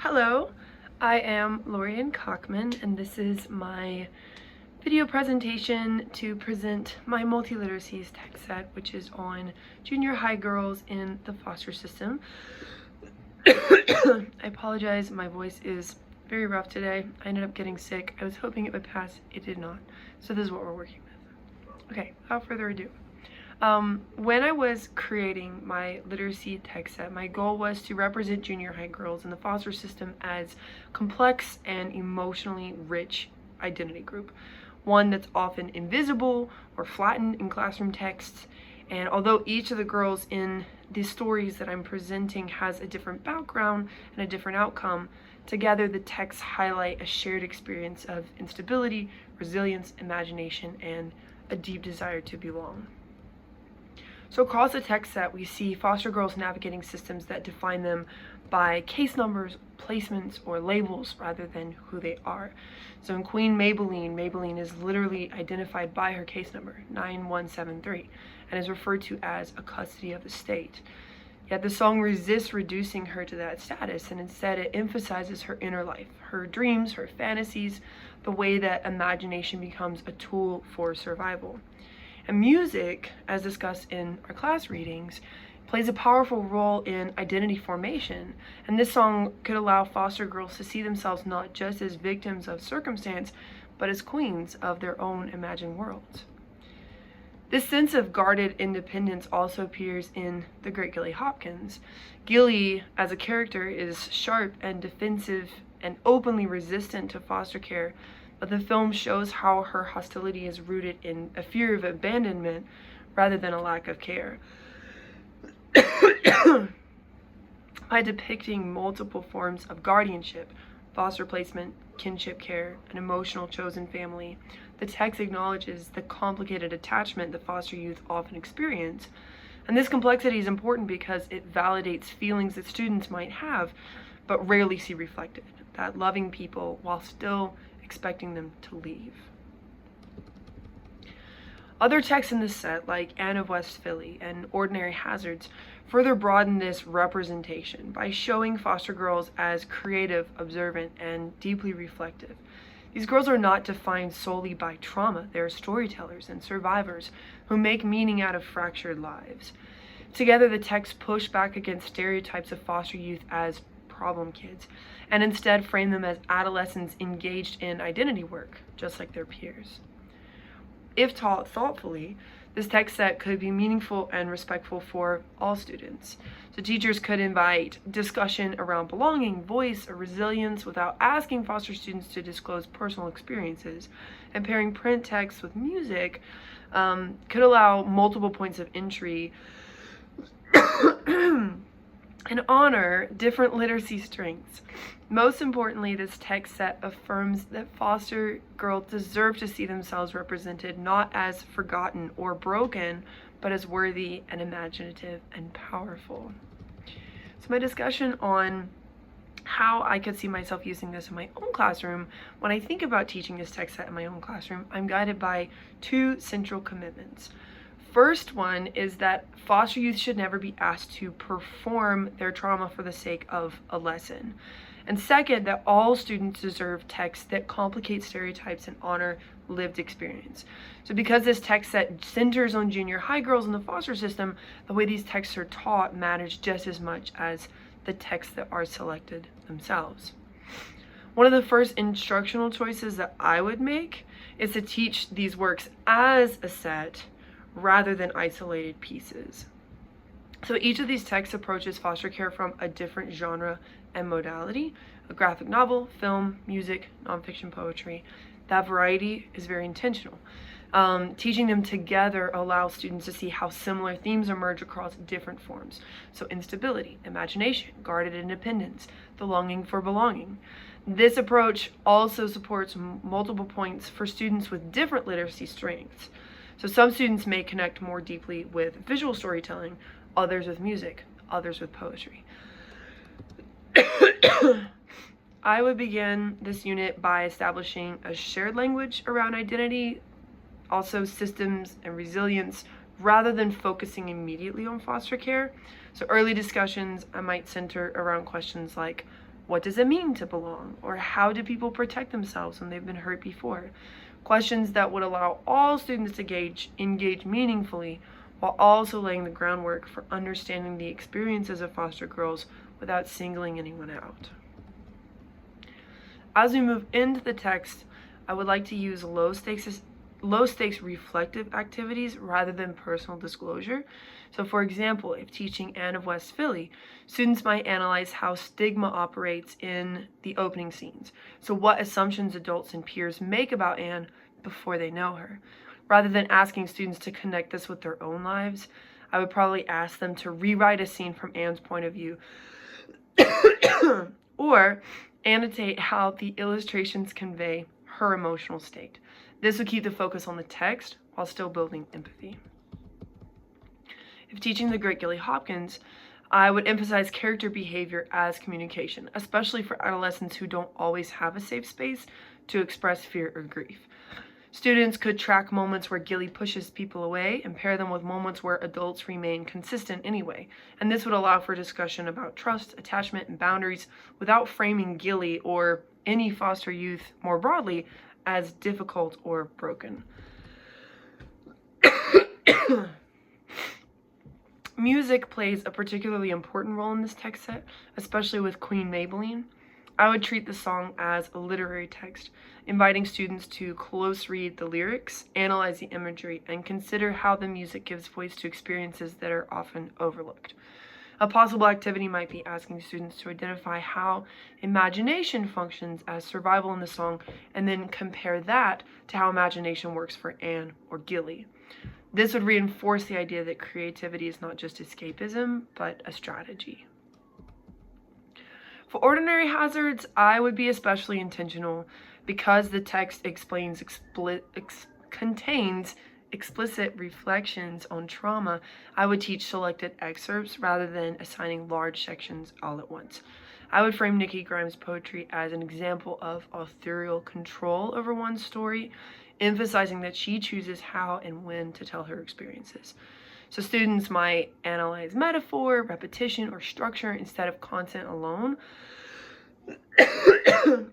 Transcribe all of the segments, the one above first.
Hello, I am Lorian Cockman, and this is my video presentation to present my Multiliteracies text set, which is on junior high girls in the foster system. I apologize, my voice is very rough today. I ended up getting sick. I was hoping it would pass. It did not. So this is what we're working with. Okay, without further ado. When I was creating my literacy text set, my goal was to represent junior high girls in the foster system as complex and emotionally rich identity group, one that's often invisible or flattened in classroom texts. And although each of the girls in the stories that I'm presenting has a different background and a different outcome, together the texts highlight a shared experience of instability, resilience, imagination, and a deep desire to belong. So across the text set, we see foster girls navigating systems that define them by case numbers, placements, or labels rather than who they are. So in Queen Maybelline is literally identified by her case number, 9173, and is referred to as a custody of the state. Yet the song resists reducing her to that status, and instead it emphasizes her inner life, her dreams, her fantasies, the way that imagination becomes a tool for survival. And music, as discussed in our class readings, plays a powerful role in identity formation. And this song could allow foster girls to see themselves not just as victims of circumstance, but as queens of their own imagined worlds. This sense of guarded independence also appears in The Great Gilly Hopkins. Gilly, as a character, is sharp and defensive and openly resistant to foster care, but the film shows how her hostility is rooted in a fear of abandonment rather than a lack of care. By depicting multiple forms of guardianship, foster placement, kinship care, and emotional chosen family, the text acknowledges the complicated attachment that foster youth often experience. And this complexity is important because it validates feelings that students might have but rarely see reflected, that loving people while still expecting them to leave. Other texts in this set, like Anne of West Philly and Ordinary Hazards, further broaden this representation by showing foster girls as creative, observant, and deeply reflective. These girls are not defined solely by trauma. They are storytellers and survivors who make meaning out of fractured lives. Together, the texts push back against stereotypes of foster youth as problem kids, and instead frame them as adolescents engaged in identity work, just like their peers. If taught thoughtfully, this text set could be meaningful and respectful for all students. So teachers could invite discussion around belonging, voice, or resilience without asking foster students to disclose personal experiences. And pairing print text with music could allow multiple points of entry and honor different literacy strengths. Most importantly, this text set affirms that foster girls deserve to see themselves represented not as forgotten or broken, but as worthy and imaginative and powerful. So my discussion on how I could see myself using this in my own classroom, when I think about teaching this text set in my own classroom, I'm guided by two central commitments. First one is that foster youth should never be asked to perform their trauma for the sake of a lesson. And second, that all students deserve texts that complicate stereotypes and honor lived experience. So because this text set centers on junior high girls in the foster system, the way these texts are taught matters just as much as the texts that are selected themselves. One of the first instructional choices that I would make is to teach these works as a set rather than isolated pieces. So each of these texts approaches foster care from a different genre and modality: a graphic novel, film, music, nonfiction, poetry. That variety is very intentional. Teaching them together allows students to see how similar themes emerge across different forms. So instability, imagination, guarded independence, the longing for belonging. This approach also supports multiple points for students with different literacy strengths. So some students may connect more deeply with visual storytelling, others with music, others with poetry. I would begin this unit by establishing a shared language around identity, also systems and resilience, rather than focusing immediately on foster care. So early discussions I might center around questions like, what does it mean to belong? Or how do people protect themselves when they've been hurt before? Questions that would allow all students to engage meaningfully, while also laying the groundwork for understanding the experiences of foster girls without singling anyone out. As we move into the text, I would like to use low stakes reflective activities rather than personal disclosure. So for example, if teaching Anne of West Philly, students might analyze how stigma operates in the opening scenes. So what assumptions adults and peers make about Anne before they know her. Rather than asking students to connect this with their own lives, I would probably ask them to rewrite a scene from Anne's point of view or annotate how the illustrations convey her emotional state. This would keep the focus on the text while still building empathy. If teaching the great Gilly Hopkins, I would emphasize character behavior as communication, especially for adolescents who don't always have a safe space to express fear or grief. Students could track moments where Gilly pushes people away and pair them with moments where adults remain consistent anyway. And this would allow for discussion about trust, attachment, and boundaries without framing Gilly or any foster youth more broadly as difficult or broken. Music plays a particularly important role in this text set, especially with Queen Maybelline. I would treat the song as a literary text, inviting students to close read the lyrics, analyze the imagery, and consider how the music gives voice to experiences that are often overlooked. A possible activity might be asking students to identify how imagination functions as survival in the song, and then compare that to how imagination works for Anne or Gilly. This would reinforce the idea that creativity is not just escapism, but a strategy. For ordinary hazards, I would be especially intentional because the text contains explicit reflections on trauma. I would teach selected excerpts rather than assigning large sections all at once. I would frame Nikki Grimes' poetry as an example of authorial control over one's story, emphasizing that she chooses how and when to tell her experiences. So students might analyze metaphor, repetition, or structure instead of content alone.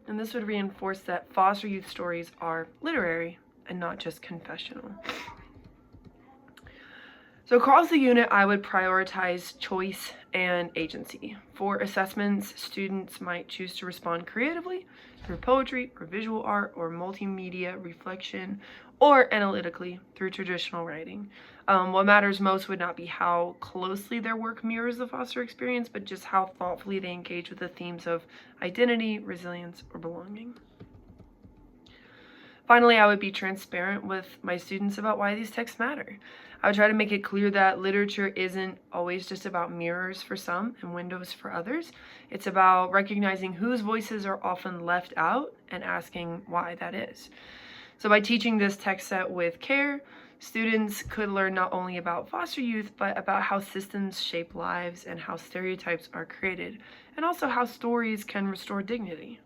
And this would reinforce that foster youth stories are literary and not just confessional. So across the unit, I would prioritize choice and agency. For assessments, students might choose to respond creatively through poetry or visual art or multimedia reflection, or analytically through traditional writing. What matters most would not be how closely their work mirrors the foster experience, but just how thoughtfully they engage with the themes of identity, resilience, or belonging. Finally, I would be transparent with my students about why these texts matter. I would try to make it clear that literature isn't always just about mirrors for some and windows for others. It's about recognizing whose voices are often left out and asking why that is. So by teaching this text set with care, students could learn not only about foster youth, but about how systems shape lives and how stereotypes are created, and also how stories can restore dignity.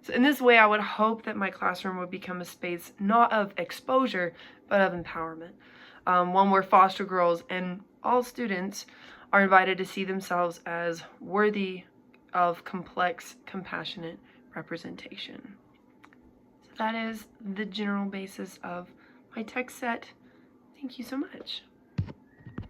So in this way, I would hope that my classroom would become a space not of exposure, but of empowerment. One where foster girls and all students are invited to see themselves as worthy of complex, compassionate representation. So that is the general basis of my text set. Thank you so much.